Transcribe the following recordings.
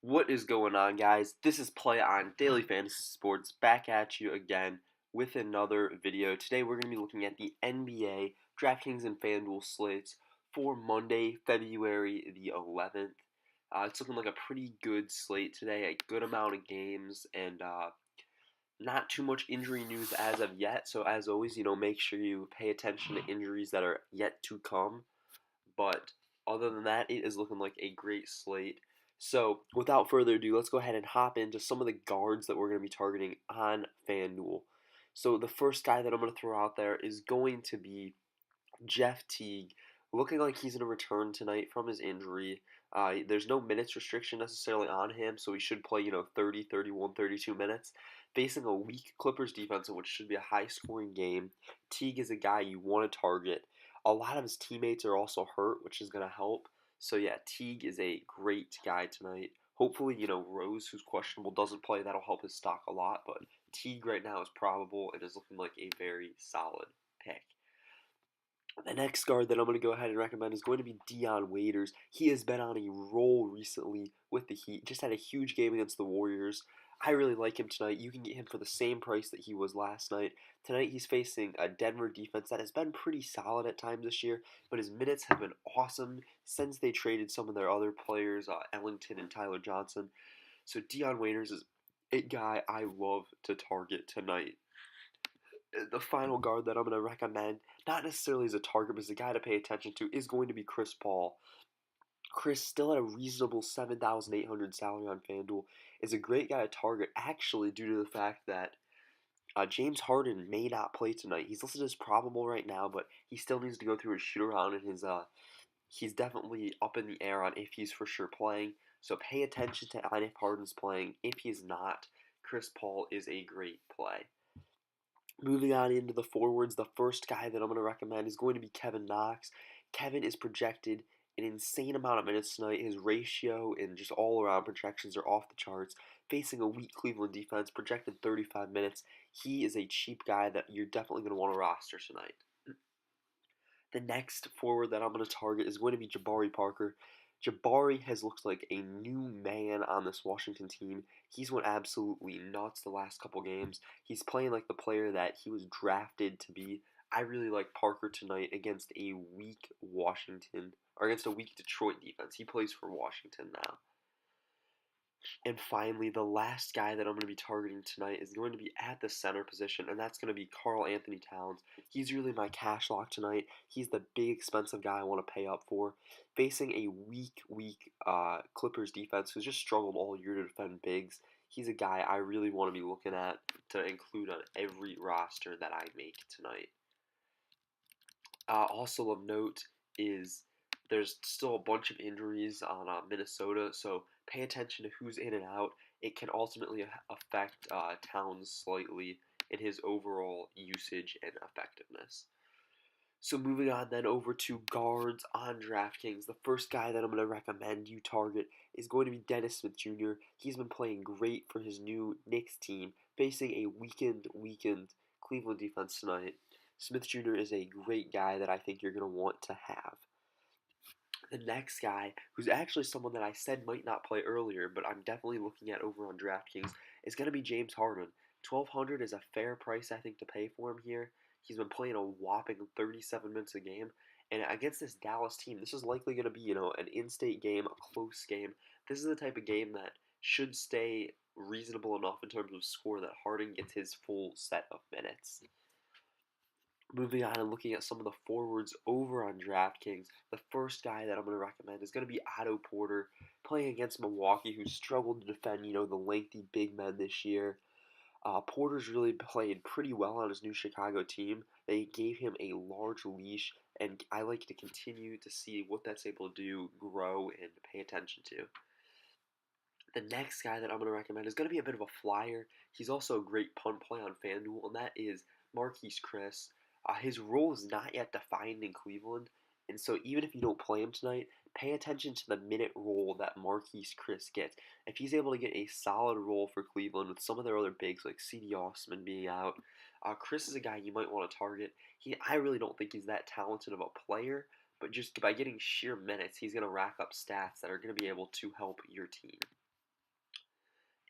What is going on, guys? This is Play on Daily Fantasy Sports back at you again with another video. Today we're going to be looking at the NBA Draftkings and Fanduel slates for Monday, February the 11th. It's looking like a pretty good slate today, a good amount of games, and not too much injury news as of yet. So as always, make sure you pay attention to injuries that are yet to come. But other than that, it is looking like a great slate. So, without further ado, let's go ahead and hop into some of the guards that we're going to be targeting on FanDuel. So, the first guy that I'm going to throw out there is going to be Jeff Teague, looking like he's going to return tonight from his injury. There's no minutes restriction necessarily on him, so he should play, 30, 31, 32 minutes. Facing a weak Clippers defense, which should be a high-scoring game, Teague is a guy you want to target. A lot of his teammates are also hurt, which is going to help. So, yeah, Teague is a great guy tonight. Hopefully, Rose, who's questionable, doesn't play. That'll help his stock a lot, but Teague right now is probable and is looking like a very solid pick. The next guard that I'm going to go ahead and recommend is going to be Dion Waiters. He has been on a roll recently with the Heat. Just had a huge game against the Warriors. I really like him tonight. You can get him for the same price that he was last night. Tonight he's facing a Denver defense that has been pretty solid at times this year, but his minutes have been awesome since they traded some of their other players, Ellington and Tyler Johnson. So Dion Waiters is a guy I love to target tonight. The final guard that I'm going to recommend, not necessarily as a target, but as a guy to pay attention to, is going to be Chris Paul. Chris, still at a reasonable $7,800 salary on FanDuel, is a great guy to target, actually, due to the fact that James Harden may not play tonight. He's listed as probable right now, but he still needs to go through his shoot around, and he's definitely up in the air on if he's for sure playing. So pay attention to if Harden's playing. If he's not, Chris Paul is a great play. Moving on into the forwards, the first guy that I'm going to recommend is going to be Kevin Knox. Kevin is projected an insane amount of minutes tonight. His ratio and just all-around projections are off the charts. Facing a weak Cleveland defense, projected 35 minutes. He is a cheap guy that you're definitely going to want to roster tonight. The next forward that I'm going to target is going to be Jabari Parker. Jabari has looked like a new man on this Washington team. He's went absolutely nuts the last couple games. He's playing like the player that he was drafted to be. I really like Parker tonight against a weak Washington, or against a weak Detroit defense. He plays for Washington now. And finally, the last guy that I'm going to be targeting tonight is going to be at the center position, and that's going to be Karl Anthony Towns. He's really my cash lock tonight. He's the big expensive guy I want to pay up for. Facing a weak Clippers defense who's just struggled all year to defend bigs, he's a guy I really want to be looking at to include on every roster that I make tonight. Also of note is there's still a bunch of injuries on Minnesota, so pay attention to who's in and out. It can ultimately affect Towns slightly in his overall usage and effectiveness. So moving on then over to guards on DraftKings. The first guy that I'm going to recommend you target is going to be Dennis Smith Jr. He's been playing great for his new Knicks team, facing a weakened Cleveland defense tonight. Smith Jr. is a great guy that I think you're going to want to have. The next guy, who's actually someone that I said might not play earlier, but I'm definitely looking at over on DraftKings, is going to be James Harden. $1,200 is a fair price, I think, to pay for him here. He's been playing a whopping 37 minutes a game, and against this Dallas team, this is likely going to be, an in-state game, a close game. This is the type of game that should stay reasonable enough in terms of score that Harden gets his full set of minutes. Moving on and looking at some of the forwards over on DraftKings, the first guy that I'm going to recommend is going to be Otto Porter, playing against Milwaukee, who struggled to defend, the lengthy big men this year. Porter's really played pretty well on his new Chicago team. They gave him a large leash, and I like to continue to see what that's able to do, grow, and pay attention to. The next guy that I'm going to recommend is going to be a bit of a flyer. He's also a great punt play on FanDuel, and that is Marquise Chris. His role is not yet defined in Cleveland, and so even if you don't play him tonight, pay attention to the minute role that Marquise Chris gets. If he's able to get a solid role for Cleveland with some of their other bigs like C.D. Osman being out, Chris is a guy you might want to target. I really don't think he's that talented of a player, but just by getting sheer minutes, he's going to rack up stats that are going to be able to help your team.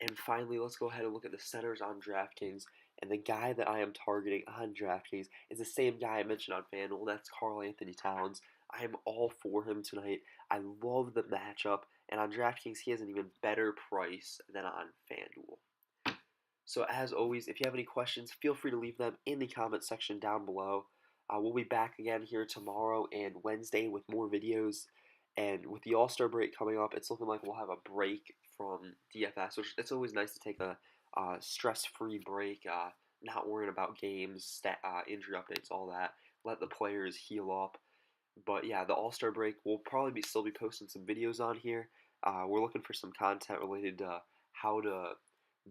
And finally, let's go ahead and look at the centers on DraftKings. And the guy that I am targeting on DraftKings is the same guy I mentioned on FanDuel. That's Karl Anthony Towns. I am all for him tonight. I love the matchup. And on DraftKings, he has an even better price than on FanDuel. So as always, if you have any questions, feel free to leave them in the comment section down below. We'll be back again here tomorrow and Wednesday with more videos. And with the All-Star break coming up, it's looking like we'll have a break from DFS, which it's always nice to take a stress-free break, not worrying about games, injury updates, all that. Let the players heal up. But yeah, the All-Star break, we'll probably still be posting some videos on here. We're looking for some content related to how to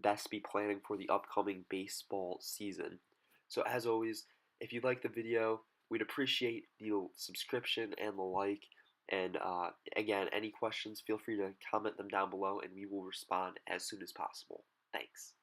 best be planning for the upcoming baseball season. So as always, if you like the video, we'd appreciate the subscription and the like. And again, any questions, feel free to comment them down below and we will respond as soon as possible. Thanks.